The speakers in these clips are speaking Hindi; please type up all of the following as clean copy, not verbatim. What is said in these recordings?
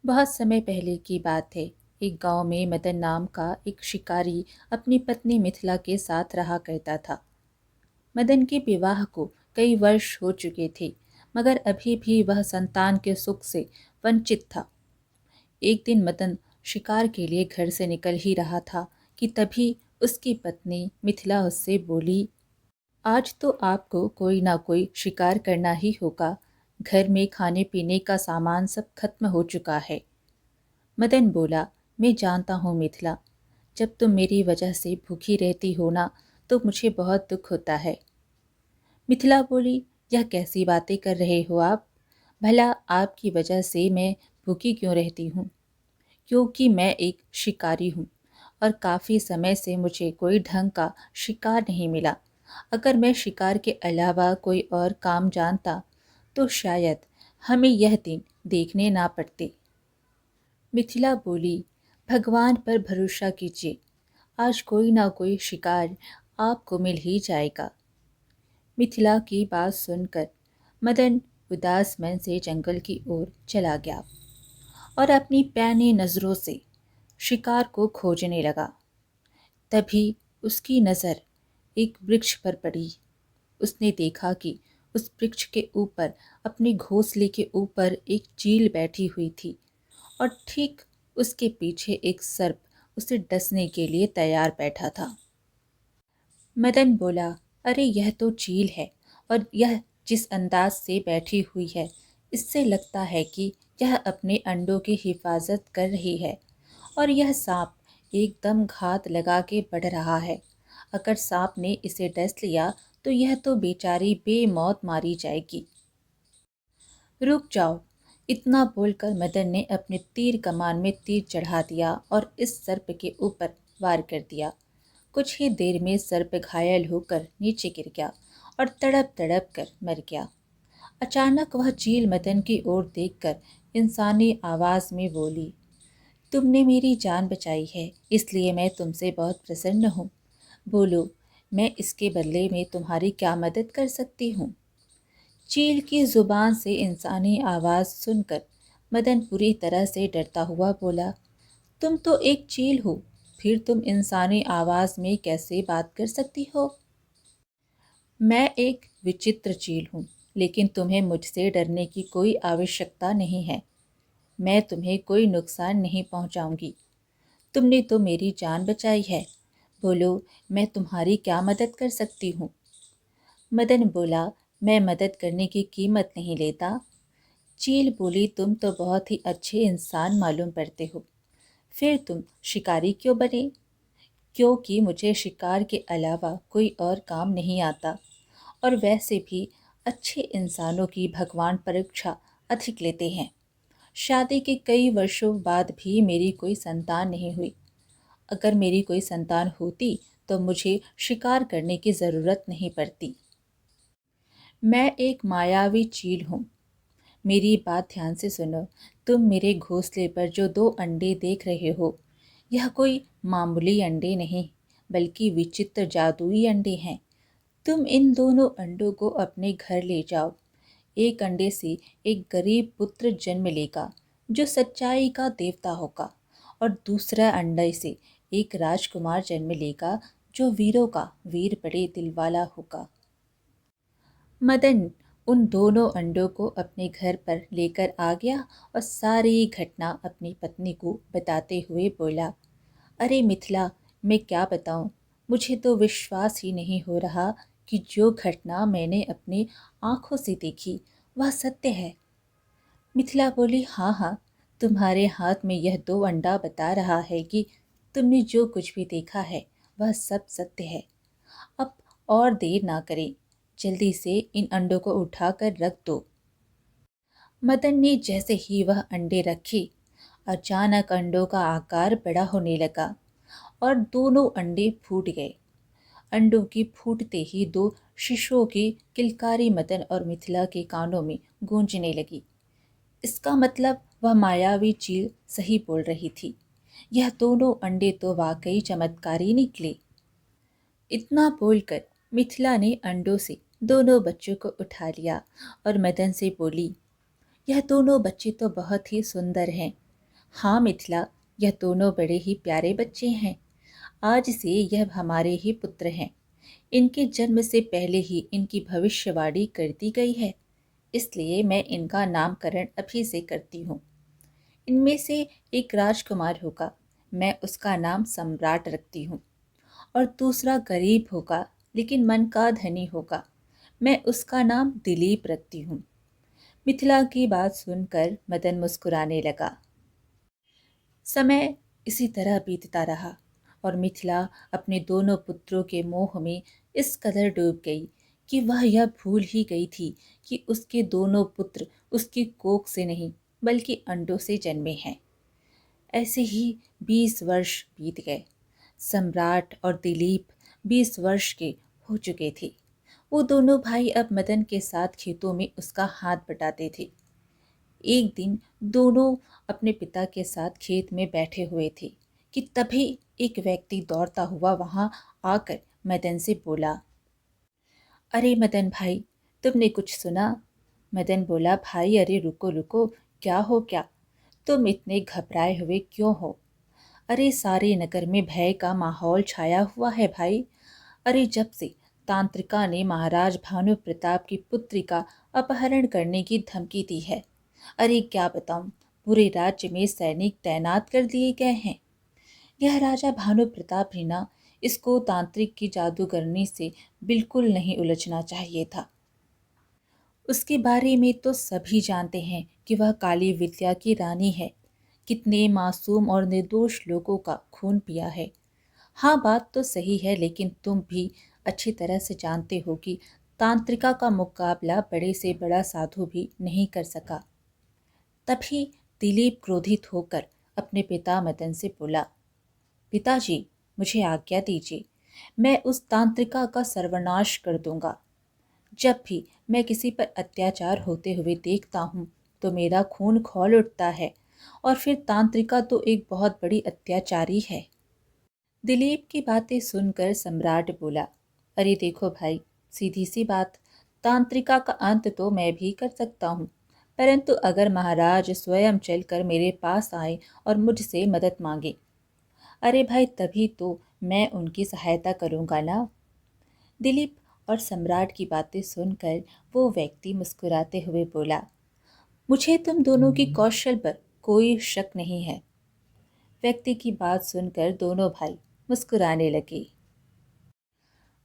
बहुत समय पहले की बात है। एक गांव में मदन नाम का एक शिकारी अपनी पत्नी मिथिला के साथ रहा करता था। मदन के विवाह को कई वर्ष हो चुके थे, मगर अभी भी वह संतान के सुख से वंचित था। एक दिन मदन शिकार के लिए घर से निकल ही रहा था कि तभी उसकी पत्नी मिथिला उससे बोली, आज तो आपको कोई ना कोई शिकार करना ही होगा। घर में खाने पीने का सामान सब खत्म हो चुका है। मदन बोला, मैं जानता हूँ मिथिला, जब तुम मेरी वजह से भूखी रहती हो ना, तो मुझे बहुत दुख होता है। मिथिला बोली, यह कैसी बातें कर रहे हो आप? भला आपकी वजह से मैं भूखी क्यों रहती हूँ? क्योंकि मैं एक शिकारी हूँ और काफ़ी समय से मुझे कोई ढंग का शिकार नहीं मिला। अगर मैं शिकार के अलावा कोई और काम जानता तो शायद हमें यह दिन देखने ना पड़ते। मिथिला बोली, भगवान पर भरोसा कीजिए, आज कोई ना कोई शिकार आपको मिल ही जाएगा। मिथिला की बात सुनकर मदन उदास मन से जंगल की ओर चला गया और अपनी पैनी नज़रों से शिकार को खोजने लगा। तभी उसकी नज़र एक वृक्ष पर पड़ी। उसने देखा कि उस वृक्ष के ऊपर, अपने घोंसले के ऊपर एक चील बैठी हुई थी और ठीक उसके पीछे एक सर्प उसे डसने के लिए तैयार बैठा था। मदन बोला, अरे यह तो चील है, और यह जिस अंदाज से बैठी हुई है, इससे लगता है कि यह अपने अंडों की हिफाजत कर रही है। और यह सांप एकदम घात लगा के बढ़ रहा है। अगर सांप ने इसे डस लिया तो यह तो बेचारी बेमौत मारी जाएगी। रुक जाओ। इतना बोलकर मदन ने अपने तीर कमान में तीर चढ़ा दिया और इस सर्प के ऊपर वार कर दिया। कुछ ही देर में सर्प घायल होकर नीचे गिर गया और तड़प तड़प कर मर गया। अचानक वह चील मदन की ओर देखकर इंसानी आवाज में बोली, तुमने मेरी जान बचाई है, इसलिए मैं तुमसे बहुत प्रसन्न हूँ। बोलो, मैं इसके बदले में तुम्हारी क्या मदद कर सकती हूँ? चील की जुबान से इंसानी आवाज़ सुनकर मदन पूरी तरह से डरता हुआ बोला, तुम तो एक चील हो, फिर तुम इंसानी आवाज़ में कैसे बात कर सकती हो? मैं एक विचित्र चील हूँ, लेकिन तुम्हें मुझसे डरने की कोई आवश्यकता नहीं है। मैं तुम्हें कोई नुकसान नहीं पहुँचाऊँगी। तुमने तो मेरी जान बचाई है। बोलो, मैं तुम्हारी क्या मदद कर सकती हूँ? मदन बोला, मैं मदद करने की कीमत नहीं लेता। चील बोली, तुम तो बहुत ही अच्छे इंसान मालूम पड़ते हो। फिर तुम शिकारी क्यों बने? क्योंकि मुझे शिकार के अलावा कोई और काम नहीं आता, और वैसे भी अच्छे इंसानों की भगवान परीक्षा अधिक लेते हैं। शादी के कई वर्षों बाद भी मेरी कोई संतान नहीं हुई। अगर मेरी कोई संतान होती तो मुझे शिकार करने की ज़रूरत नहीं पड़ती। मैं एक मायावी चील हूँ। मेरी बात ध्यान से सुनो। तुम मेरे घोंसले पर जो 2 अंडे देख रहे हो, यह कोई मामूली अंडे नहीं, बल्कि विचित्र जादुई अंडे हैं। तुम इन दोनों अंडों को अपने घर ले जाओ। एक अंडे से एक गरीब पुत्र जन्म लेगा, जो सच्चाई का देवता होगा, और दूसरा अंडे से एक राजकुमार जन्म लेगा, जो वीरों का वीर बड़े दिल वाला होगा। मदन उन दोनों अंडों को अपने घर पर लेकर आ गया और सारी घटना अपनी पत्नी को बताते हुए बोला, अरे मिथिला, मैं क्या बताऊं, मुझे तो विश्वास ही नहीं हो रहा कि जो घटना मैंने अपनी आंखों से देखी वह सत्य है। मिथिला बोली, हाँ हाँ, तुम्हारे हाथ में यह 2 अंडा बता रहा है कि तुमने जो कुछ भी देखा है वह सब सत्य है। अब और देर ना करें, जल्दी से इन अंडों को उठाकर रख दो। मदन ने जैसे ही वह अंडे रखे, अचानक अंडों का आकार बड़ा होने लगा और दोनों अंडे फूट गए। अंडों की फूटते ही 2 शिशुओं की किलकारी मदन और मिथिला के कानों में गूंजने लगी। इसका मतलब वह मायावी चील सही बोल रही थी। यह दोनों अंडे तो वाकई चमत्कारी निकले। इतना बोलकर मिथिला ने अंडों से दोनों बच्चों को उठा लिया और मदन से बोली, यह दोनों बच्चे तो बहुत ही सुंदर हैं। हाँ मिथिला, यह दोनों बड़े ही प्यारे बच्चे हैं। आज से यह हमारे ही पुत्र हैं। इनके जन्म से पहले ही इनकी भविष्यवाणी कर दी गई है, इसलिए मैं इनका नामकरण अभी से करती हूँ। इनमें से एक राजकुमार होगा, मैं उसका नाम सम्राट रखती हूँ। और दूसरा गरीब होगा लेकिन मन का धनी होगा, मैं उसका नाम दिलीप रखती हूँ। मिथिला की बात सुनकर मदन मुस्कुराने लगा। समय इसी तरह बीतता रहा और मिथिला अपने दोनों पुत्रों के मोह में इस कदर डूब गई कि वह यह भूल ही गई थी कि उसके दोनों पुत्र उसकी कोख से नहीं बल्कि अंडों से जन्मे हैं। ऐसे ही 20 वर्ष बीत गए। सम्राट और दिलीप 20 वर्ष के हो चुके थे। वो दोनों भाई अब मदन के साथ खेतों में उसका हाथ बटाते थे। एक दिन दोनों अपने पिता के साथ खेत में बैठे हुए थे कि तभी एक व्यक्ति दौड़ता हुआ वहां आकर मदन से बोला, अरे मदन भाई, तुमने कुछ सुना? मदन बोला, भाई अरे रुको रुको, क्या हो क्या? तुम इतने घबराए हुए क्यों हो? अरे सारे नगर में भय का माहौल छाया हुआ है भाई। अरे जब से तांत्रिका ने महाराज भानु प्रताप की पुत्री का अपहरण करने की धमकी दी है, अरे क्या बताऊं, पूरे राज्य में सैनिक तैनात कर दिए गए हैं। यह राजा भानु प्रताप ही ना, इसको तांत्रिक की जादूगरनी से बिल्कुल नहीं उलझना चाहिए था। उसके बारे में तो सभी जानते हैं कि वह काली विद्या की रानी है। कितने मासूम और निर्दोष लोगों का खून पिया है। हाँ बात तो सही है, लेकिन तुम भी अच्छी तरह से जानते हो कि तांत्रिका का मुकाबला बड़े से बड़ा साधु भी नहीं कर सका। तभी दिलीप क्रोधित होकर अपने पिता मदन से बोला, पिताजी, मुझे आज्ञा दीजिए, मैं उस तांत्रिका का सर्वनाश कर दूंगा। जब भी मैं किसी पर अत्याचार होते हुए देखता हूँ तो मेरा खून खौल उठता है, और फिर तांत्रिका तो एक बहुत बड़ी अत्याचारी है। दिलीप की बातें सुनकर सम्राट बोला, अरे देखो भाई, सीधी सी बात, तांत्रिका का अंत तो मैं भी कर सकता हूँ, परंतु अगर महाराज स्वयं चलकर मेरे पास आए और मुझसे मदद मांगे, अरे भाई तभी तो मैं उनकी सहायता करूँगा ना। दिलीप और सम्राट की बातें सुनकर वो व्यक्ति मुस्कुराते हुए बोला, मुझे तुम दोनों की कौशल पर कोई शक नहीं है। व्यक्ति की बात सुनकर दोनों भाई मुस्कुराने लगे।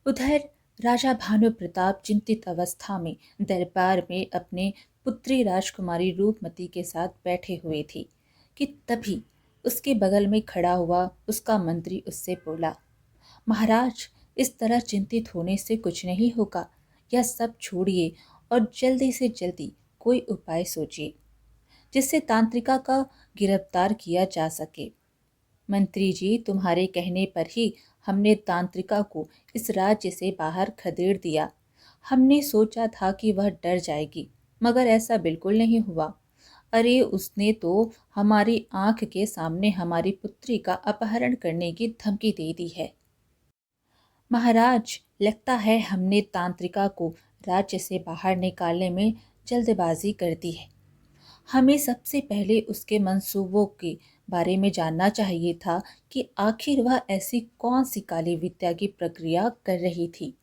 उधर राजा भानु प्रताप चिंतित अवस्था में दरबार में अपने पुत्री राजकुमारी रूपमती के साथ बैठे हुए थे कि तभी उसके बगल में खड़ा हुआ उसका मंत्री उससे बोला, महाराज, इस तरह चिंतित होने से कुछ नहीं होगा। यह सब छोड़िए और जल्दी से जल्दी कोई उपाय सोचिए जिससे तांत्रिका का गिरफ्तार किया जा सके। मंत्री जी, तुम्हारे कहने पर ही हमने तांत्रिका को इस राज्य से बाहर खदेड़ दिया। हमने सोचा था कि वह डर जाएगी, मगर ऐसा बिल्कुल नहीं हुआ। अरे उसने तो हमारी आंख के सामने हमारी पुत्री का अपहरण करने की धमकी दे दी है। महाराज, लगता है हमने तांत्रिका को राज्य से बाहर निकालने में जल्दबाजी कर दी है। हमें सबसे पहले उसके मंसूबों के बारे में जानना चाहिए था कि आखिर वह ऐसी कौन सी काली विद्या की प्रक्रिया कर रही थी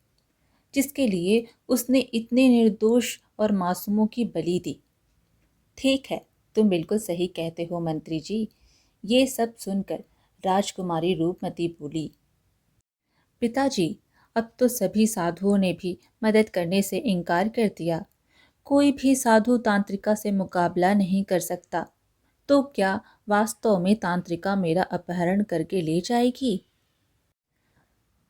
जिसके लिए उसने इतने निर्दोष और मासूमों की बलि दी। ठीक है, तुम बिल्कुल सही कहते हो मंत्री जी। ये सब सुनकर राजकुमारी रूपमती बोली, पिताजी, अब तो सभी साधुओं ने भी मदद करने से इनकार कर दिया। कोई भी साधु तांत्रिका से मुकाबला नहीं कर सकता। तो क्या वास्तव में तांत्रिका मेरा अपहरण करके ले जाएगी?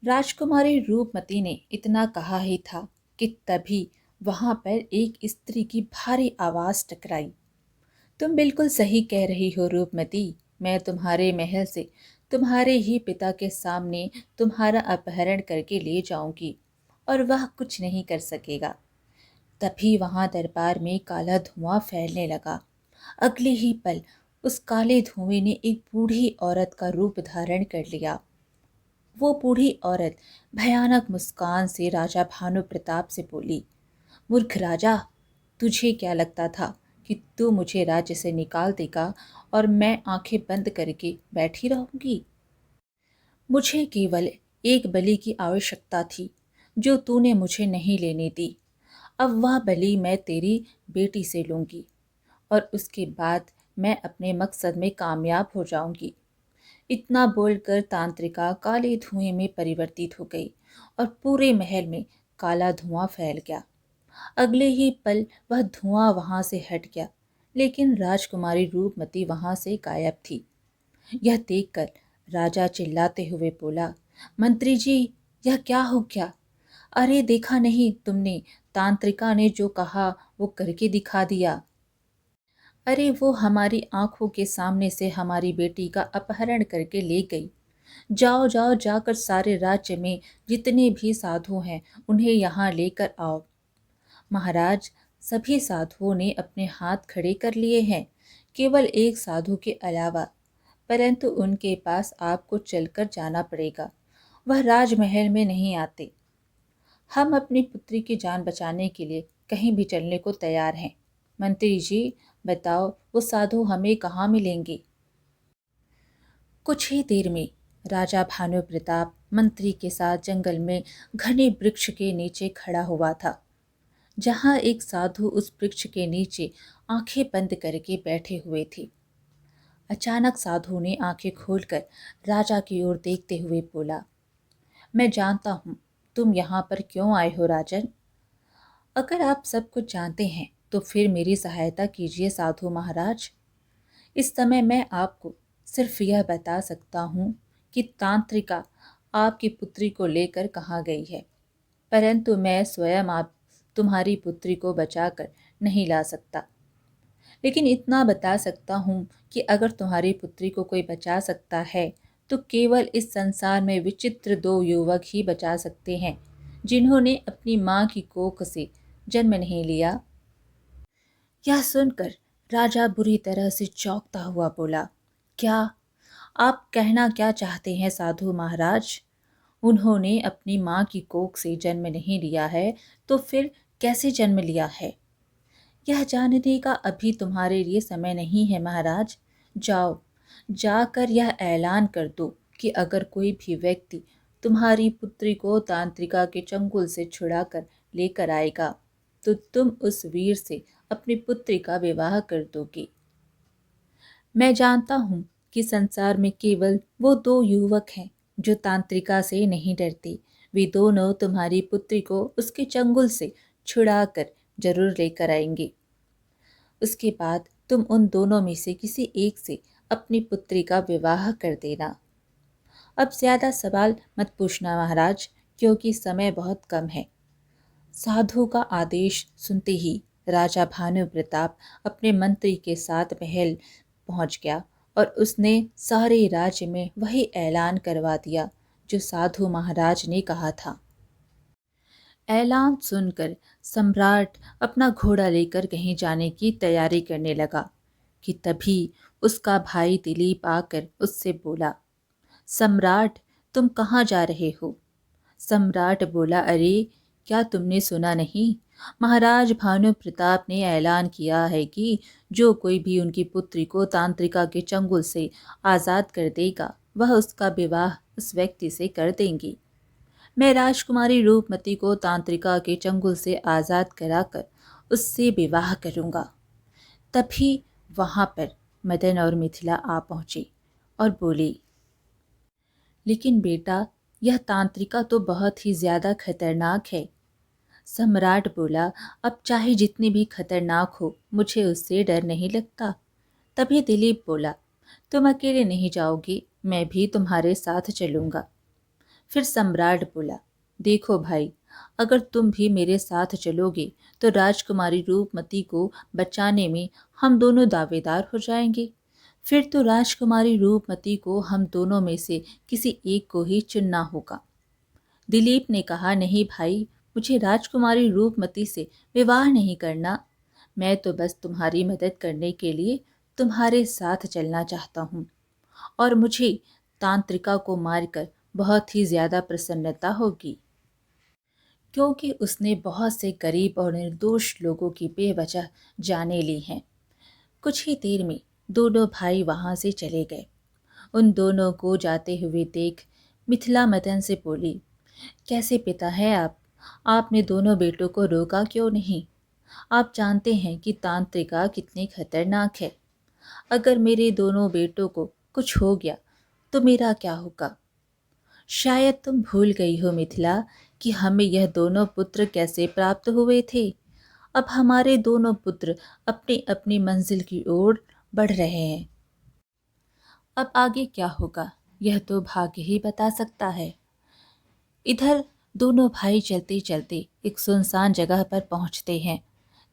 राजकुमारी रूपमती ने इतना कहा ही था कि तभी वहां पर एक स्त्री की भारी आवाज टकराई। तुम बिल्कुल सही कह रही हो रूपमती, मैं तुम्हारे महल से तुम्हारे ही पिता के सामने तुम्हारा अपहरण करके ले जाऊंगी और वह कुछ नहीं कर सकेगा। तभी वहां दरबार में काला धुआं फैलने लगा। अगले ही पल उस काले धुएं ने एक बूढ़ी औरत का रूप धारण कर लिया। वो बूढ़ी औरत भयानक मुस्कान से राजा भानु प्रताप से बोली, मूर्ख राजा, तुझे क्या लगता था कि तू मुझे राज्य से निकाल देगा और मैं आंखें बंद करके बैठी रहूंगी? मुझे केवल एक बलि की आवश्यकता थी जो तूने मुझे नहीं लेने दी। अब वह बलि मैं तेरी बेटी से लूंगी और उसके बाद मैं अपने मकसद में कामयाब हो जाऊंगी। इतना बोलकर तांत्रिका काले धुएं में परिवर्तित हो गई और पूरे महल में काला धुआं फैल गया। अगले ही पल वह धुआं वहां से हट गया, लेकिन राजकुमारी रूपमती वहां से गायब थी। यह देखकर राजा चिल्लाते हुए बोला, मंत्री जी, यह क्या हो गया? अरे देखा नहीं तुमने, तांत्रिका ने जो कहा वो करके दिखा दिया। अरे वो हमारी आंखों के सामने से हमारी बेटी का अपहरण करके ले गई। जाओ जाओ, जाकर सारे राज्य में जितने भी साधु हैं उन्हें यहाँ लेकर आओ। महाराज, सभी साधुओं ने अपने हाथ खड़े कर लिए हैं, केवल एक साधु के अलावा, परंतु उनके पास आपको चलकर जाना पड़ेगा। वह राजमहल में नहीं आते। हम अपनी पुत्री की जान बचाने के लिए कहीं भी चलने को तैयार हैं। मंत्री जी, बताओ वो साधु हमें कहाँ मिलेंगे? कुछ ही देर में राजा भानु प्रताप मंत्री के साथ जंगल में घने वृक्ष के नीचे खड़ा हुआ था। जहाँ एक साधु उस वृक्ष के नीचे आंखें बंद करके बैठे हुए थे। अचानक साधु ने आंखें खोलकर राजा की ओर देखते हुए बोला, मैं जानता हूँ तुम यहाँ पर क्यों आए हो राजन। अगर आप सब कुछ जानते हैं तो फिर मेरी सहायता कीजिए साधु महाराज। इस समय मैं आपको सिर्फ यह बता सकता हूँ कि तांत्रिका आपकी पुत्री को लेकर कहाँ गई है, परंतु मैं स्वयं आप तुम्हारी पुत्री को बचाकर नहीं ला सकता। लेकिन इतना बता सकता हूँ कि अगर तुम्हारी पुत्री को कोई बचा सकता है तो केवल इस संसार में विचित्र दो युवक ही बचा सकते हैं जिन्होंने अपनी माँ की कोख से जन्म नहीं लिया। यह सुनकर राजा बुरी तरह से चौंकता हुआ बोला, क्या आप कहना क्या चाहते हैं साधु महाराज? उन्होंने अपनी माँ की कोख से जन्म नहीं लिया है तो फिर कैसे जन्म लिया है? यह जानने का अभी तुम्हारे लिए समय नहीं है महाराज। जाओ, जाकर यह ऐलान कर दो कि अगर कोई भी व्यक्ति तुम्हारी पुत्री को तांत्रिका के चंगुल से छुड़ाकर लेकर आएगा तो तुम उस वीर से अपनी पुत्री का विवाह कर दोगी। मैं जानता हूँ कि संसार में केवल वो दो युवक हैं जो तांत्रिका से नहीं डरते। वे दोनों तुम्हारी पुत्री को उसके चंगुल से छुड़ाकर जरूर लेकर आएंगे। उसके बाद तुम उन दोनों में से किसी एक से अपनी पुत्री का विवाह कर देना। अब ज्यादा सवाल मत पूछना महाराज, क्योंकि समय बहुत कम है। साधु का आदेश सुनते ही राजा भानु प्रताप अपने मंत्री के साथ महल पहुंच गया और उसने सारे राज्य में वही ऐलान करवा दिया जो साधु महाराज ने कहा था। ऐलान सुनकर सम्राट अपना घोड़ा लेकर कहीं जाने की तैयारी करने लगा कि तभी उसका भाई दिलीप आकर उससे बोला, सम्राट, तुम कहाँ जा रहे हो? सम्राट बोला, अरे क्या तुमने सुना नहीं? महाराज भानु प्रताप ने ऐलान किया है कि जो कोई भी उनकी पुत्री को तांत्रिका के चंगुल से आज़ाद कर देगा वह उसका विवाह उस व्यक्ति से कर देंगी। मैं राजकुमारी रूपमती को तांत्रिका के चंगुल से आज़ाद कराकर उससे विवाह करूँगा। तभी वहाँ पर मदन और मिथिला आ पहुँचे और बोली, लेकिन बेटा, यह तांत्रिका तो बहुत ही ज़्यादा खतरनाक है। सम्राट बोला, अब चाहे जितनी भी खतरनाक हो मुझे उससे डर नहीं लगता। तभी दिलीप बोला, तुम अकेले नहीं जाओगी, मैं भी तुम्हारे साथ चलूँगा। फिर सम्राट बोला, देखो भाई, अगर तुम भी मेरे साथ चलोगे तो राजकुमारी रूपमती को बचाने में हम दोनों दावेदार हो जाएंगे। फिर तो राजकुमारी रूपमती को हम दोनों में से किसी एक को ही चुनना होगा। दिलीप ने कहा, नहीं भाई, मुझे राजकुमारी रूपमती से विवाह नहीं करना। मैं तो बस तुम्हारी मदद करने के लिए तुम्हारे साथ चलना चाहता हूँ और मुझे तांत्रिका को मारकर बहुत ही ज़्यादा प्रसन्नता होगी, क्योंकि उसने बहुत से गरीब और निर्दोष लोगों की बेवजह जानें ली हैं। कुछ ही देर में दोनों भाई वहां से चले गए। उन दोनों को जाते हुए देख मिथिला मदन से बोली, कैसे पिता है आप? आपने दोनों बेटों को रोका क्यों नहीं? आप जानते हैं कि तांत्रिका कितनी खतरनाक है। अगर मेरे दोनों बेटों को कुछ हो गया तो मेरा क्या होगा? शायद तुम भूल गई हो मिथिला कि हमें यह दोनों पुत्र कैसे प्राप्त हुए थे। अब हमारे दोनों पुत्र अपनी अपनी मंजिल की ओर बढ़ रहे हैं। अब आगे क्या होगा यह तो भाग्य ही बता सकता है। इधर दोनों भाई चलते चलते एक सुनसान जगह पर पहुंचते हैं।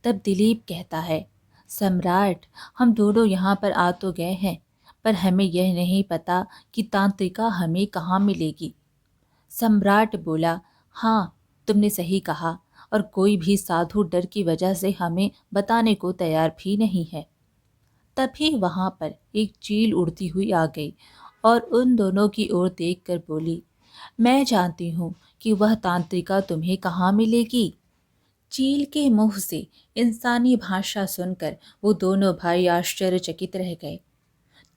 तब दिलीप कहता है, सम्राट, हम दोनों यहाँ पर आ तो गए हैं, पर हमें यह नहीं पता कि तांत्रिका हमें कहाँ मिलेगी। सम्राट बोला, हाँ, तुमने सही कहा, और कोई भी साधु डर की वजह से हमें बताने को तैयार भी नहीं है। तभी वहां पर एक चील उड़ती हुई आ गई और उन दोनों की ओर देखकर बोली, मैं जानती हूँ कि वह तांत्रिका तुम्हें कहाँ मिलेगी। चील के मुंह से इंसानी भाषा सुनकर वो दोनों भाई आश्चर्यचकित रह गए।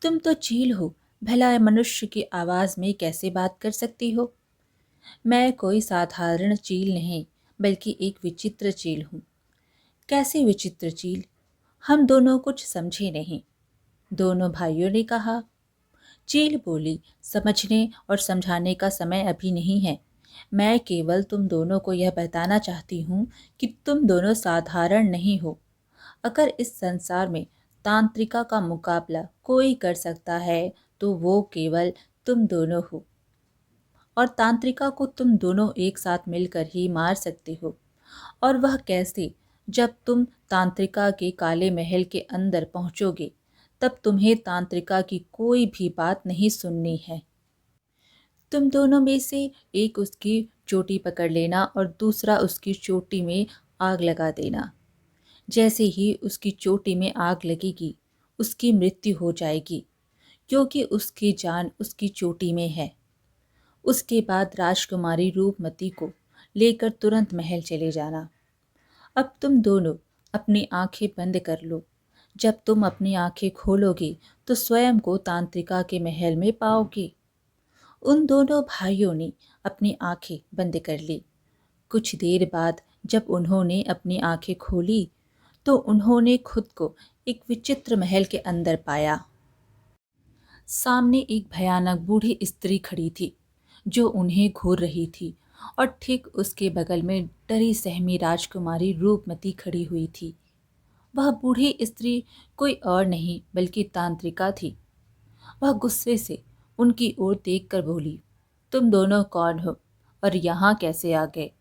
तुम तो चील हो, भला मनुष्य की आवाज में कैसे बात कर सकती हो? मैं कोई साधारण चील नहीं, बल्कि एक विचित्र चील हूँ। कैसी विचित्र चील? हम दोनों कुछ समझे नहीं, दोनों भाइयों ने कहा। चील बोली, समझने और समझाने का समय अभी नहीं है। मैं केवल तुम दोनों को यह बताना चाहती हूँ कि तुम दोनों साधारण नहीं हो। अगर इस संसार में तांत्रिका का मुकाबला कोई कर सकता है तो वो केवल तुम दोनों हो, और तांत्रिका को तुम दोनों एक साथ मिलकर ही मार सकते हो। और वह कैसे? जब तुम तांत्रिका के काले महल के अंदर पहुंचोगे तब तुम्हें तांत्रिका की कोई भी बात नहीं सुननी है। तुम दोनों में से एक उसकी चोटी पकड़ लेना और दूसरा उसकी चोटी में आग लगा देना। जैसे ही उसकी चोटी में आग लगेगी उसकी मृत्यु हो जाएगी, क्योंकि उसकी जान उसकी चोटी में है। उसके बाद राजकुमारी रूपमती को लेकर तुरंत महल चले जाना। अब तुम दोनों अपनी आंखें बंद कर लो। जब तुम अपनी आंखें खोलोगे तो स्वयं को तांत्रिका के महल में पाओगे। उन दोनों भाइयों ने अपनी आंखें बंद कर ली। कुछ देर बाद जब उन्होंने अपनी आंखें खोली तो उन्होंने खुद को एक विचित्र महल के अंदर पाया। सामने एक भयानक बूढ़ी स्त्री खड़ी थी जो उन्हें घूर रही थी, और ठीक उसके बगल में डरी सहमी राजकुमारी रूपमती खड़ी हुई थी। वह बूढ़ी स्त्री कोई और नहीं बल्कि तांत्रिका थी। वह गुस्से से उनकी ओर देखकर बोली, तुम दोनों कौन हो और यहाँ कैसे आ गए?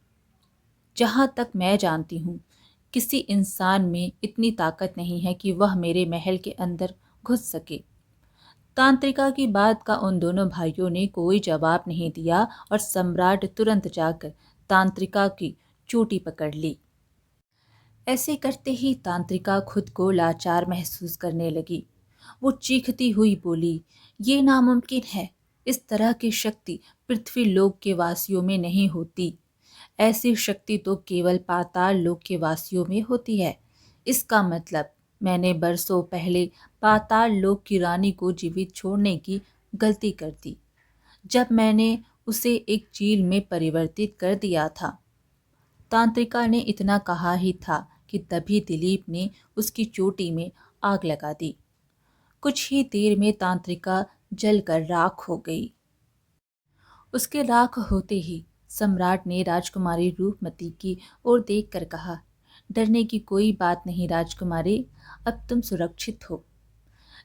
जहाँ तक मैं जानती हूँ किसी इंसान में इतनी ताकत नहीं है कि वह मेरे महल के अंदर घुस सके। तांत्रिका की बात का उन दोनों भाइयों ने कोई जवाब नहीं दिया और सम्राट तुरंत जाकर तांत्रिका की चोटी पकड़ ली। ऐसे करते ही तांत्रिका खुद को लाचार महसूस करने लगी। वो चीखती हुई बोली, ये नामुमकिन है। इस तरह की शक्ति पृथ्वी लोक के वासियों में नहीं होती। ऐसी शक्ति तो केवल पाताल लोक के वासियों में होती है। इसका मतलब मैंने बरसों पहले पाताल लोक की रानी को जीवित छोड़ने की गलती कर दी, जब मैंने उसे एक चील में परिवर्तित कर दिया था। तांत्रिका ने इतना कहा ही था कि तभी दिलीप ने उसकी चोटी में आग लगा दी। कुछ ही देर में तांत्रिका जलकर राख हो गई। उसके राख होते ही सम्राट ने राजकुमारी रूपमती की ओर देखकर कहा, डरने की कोई बात नहीं राजकुमारी, अब तुम सुरक्षित हो।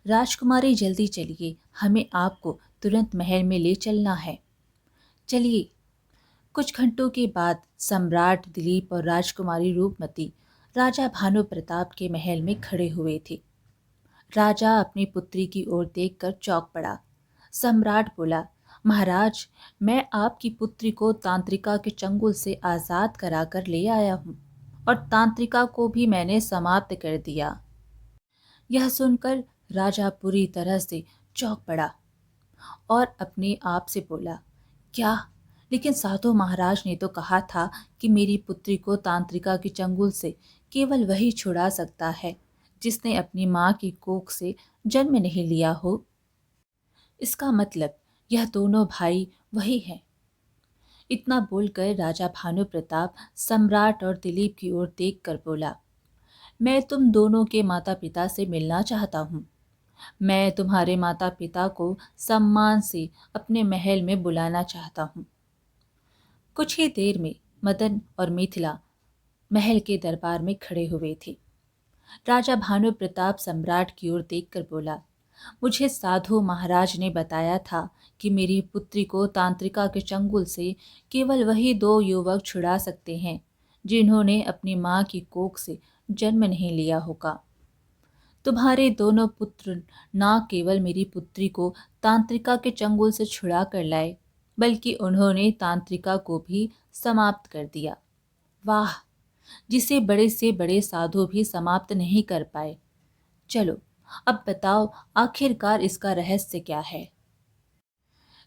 राजकुमारी जल्दी चलिए, हमें आपको तुरंत महल में ले चलना है। चलिए। कुछ घंटों के बाद सम्राट दिलीप और राजकुमारी रूपमती राजा भानु प्रताप के महल में खड़े हुए थे। राजा अपनी पुत्री की ओर देखकर चौंक पड़ा। सम्राट बोला, महाराज, मैं आपकी पुत्री को तांत्रिका के चंगुल से आजाद कराकर ले आया हूँ, और तांत्रिका को भी मैंने समाप्त कर दिया। यह सुनकर राजा पूरी तरह से चौंक पड़ा और अपने आप से बोला, क्या? लेकिन साधु महाराज ने तो कहा था कि मेरी पुत्री को तांत्रिका के चंगुल से केवल वही छुड़ा सकता है जिसने अपनी माँ की कोख से जन्म नहीं लिया हो। इसका मतलब यह दोनों भाई वही हैं। इतना बोलकर राजा भानु प्रताप सम्राट और दिलीप की ओर देखकर बोला, मैं तुम दोनों के माता पिता से मिलना चाहता हूँ। मैं तुम्हारे माता पिता को सम्मान से अपने महल में बुलाना चाहता हूँ। कुछ ही देर में मदन और मिथिला महल के दरबार में खड़े हुए थे। राजा भानु प्रताप सम्राट की ओर देखकर बोला, मुझे साधु महाराज ने बताया था कि मेरी पुत्री को तांत्रिका के चंगुल से केवल वही दो युवक छुड़ा सकते हैं जिन्होंने अपनी माँ की कोख से जन्म नहीं लिया होगा। तुम्हारे दोनों पुत्र न केवल मेरी पुत्री को तांत्रिका के चंगुल से छुड़ा कर लाए, बल्कि उन्होंने तांत्रिका को भी समाप्त कर दिया। वाह, जिसे बड़े से बड़े साधु भी समाप्त नहीं कर पाए। चलो अब बताओ, आखिरकार इसका रहस्य क्या है।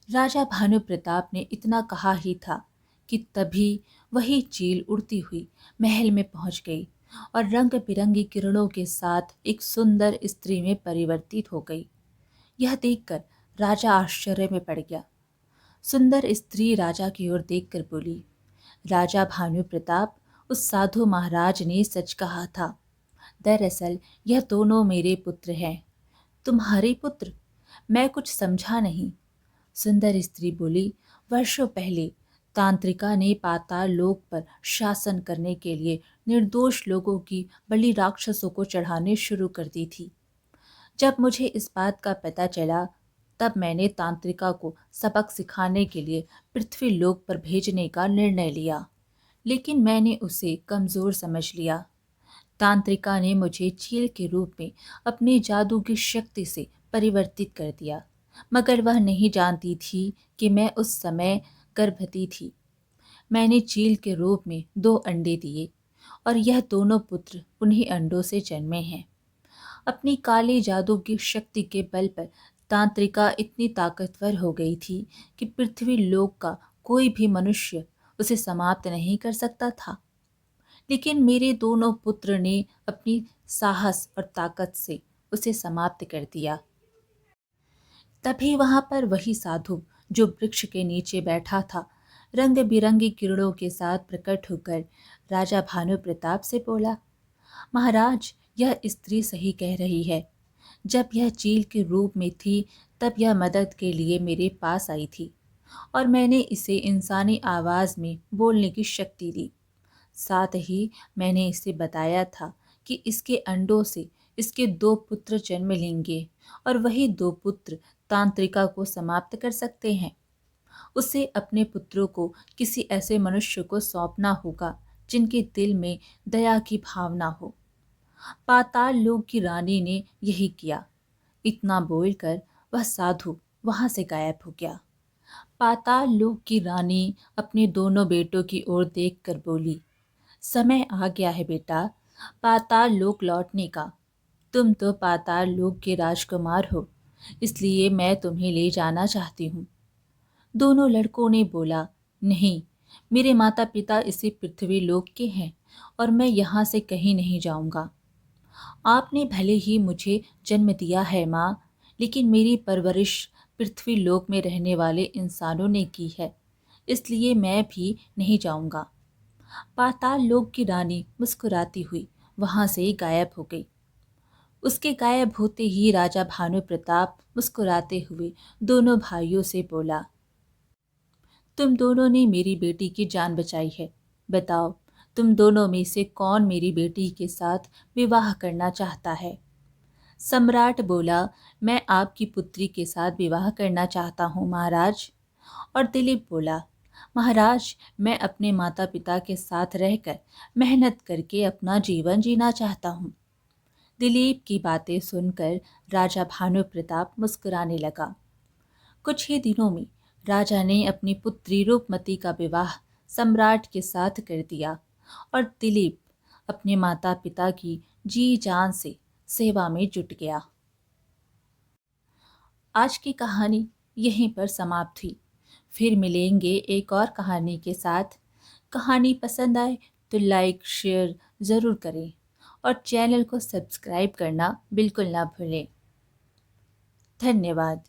राजा भानु प्रताप ने इतना कहा ही था कि तभी वही चील उड़ती हुई महल में पहुंच गई और रंग बिरंगी किरणों के साथ एक सुंदर स्त्री में परिवर्तित हो गई। यह देखकर राजा आश्चर्य में पड़ गया। सुंदर स्त्री राजा की ओर देखकर बोली, राजा भानु प्रताप, उस साधु महाराज ने सच कहा था। दरअसल यह दोनों मेरे पुत्र हैं। तुम्हारे पुत्र? मैं कुछ समझा नहीं। सुंदर स्त्री बोली, वर्षों पहले तांत्रिका ने पाताल लोक पर शासन करने के लिए निर्दोष लोगों की बलि राक्षसों को चढ़ाने शुरू कर दी थी। जब मुझे इस बात का पता चला, तब मैंने तांत्रिका को सबक सिखाने के लिए पृथ्वी लोक पर भेजने का निर्णय लिया, लेकिन मैंने उसे कमजोर समझ लिया। तांत्रिका ने मुझे चील के रूप में अपने जादू की शक्ति से परिवर्तित कर दिया, मगर वह नहीं जानती थी कि मैं उस समय गर्भवती थी। मैंने चील के रूप में 2 अंडे दिए और यह दोनों पुत्र उन्हीं अंडों से जन्मे हैं। अपनी काले जादू की शक्ति के बल पर तांत्रिका इतनी ताकतवर हो गई थी कि पृथ्वी लोक का कोई भी मनुष्य उसे समाप्त नहीं कर सकता था। लेकिन मेरे दोनों पुत्र ने अपनी साहस और ताकत से उसे समाप्त कर दिया। तभी वहां पर वही साधु जो वृक्ष के नीचे बैठा था, रंग बिरंगी किरणों के साथ प्रकट होकर राजा भानु प्रताप से बोला, महाराज, यह स्त्री सही कह रही है। जब यह चील के रूप में थी, तब यह मदद के लिए मेरे पास आई थी और मैंने इसे इंसानी आवाज में बोलने की शक्ति दी। साथ ही मैंने इसे बताया था कि इसके अंडों से इसके 2 पुत्र जन्म लेंगे और वही 2 पुत्र तांत्रिका को समाप्त कर सकते हैं। उसे अपने पुत्रों को किसी ऐसे मनुष्य को सौंपना होगा जिनके दिल में दया की भावना हो। पाताल लोक की रानी ने यही किया। इतना बोलकर वह साधु वहां से गायब हो गया। पाताल लोक की रानी अपने दोनों बेटों की ओर देखकर बोली, समय आ गया है बेटा, पाताल लोक लौटने का। तुम तो पाताल लोक के राजकुमार हो, इसलिए मैं तुम्हें ले जाना चाहती हूँ। दोनों लड़कों ने बोला, नहीं, मेरे माता पिता इसी पृथ्वी लोक के हैं और मैं यहाँ से कहीं नहीं जाऊँगा। आपने भले ही मुझे जन्म दिया है माँ, लेकिन मेरी परवरिश पृथ्वी लोक में रहने वाले इंसानों ने की है, इसलिए मैं भी नहीं जाऊँगा। पाताल लोक की रानी मुस्कुराती हुई वहां से गायब हो गई। उसके गायब होते ही राजा भानु प्रताप मुस्कुराते हुए दोनों भाइयों से बोला, तुम दोनों ने मेरी बेटी की जान बचाई है। बताओ, तुम दोनों में से कौन मेरी बेटी के साथ विवाह करना चाहता है। सम्राट बोला, मैं आपकी पुत्री के साथ विवाह करना चाहता हूँ महाराज। और दिलीप बोला, महाराज, मैं अपने माता पिता के साथ रहकर मेहनत करके अपना जीवन जीना चाहता हूँ। दिलीप की बातें सुनकर राजा भानु प्रताप मुस्कुराने लगा। कुछ ही दिनों में राजा ने अपनी पुत्री रूपमती का विवाह सम्राट के साथ कर दिया और दिलीप अपने माता पिता की जी जान से सेवा में जुट गया। आज की कहानी यहीं पर समाप्त हुई। फिर मिलेंगे एक और कहानी के साथ। कहानी पसंद आए तो लाइक शेयर ज़रूर करें और चैनल को सब्सक्राइब करना बिल्कुल ना भूलें। धन्यवाद।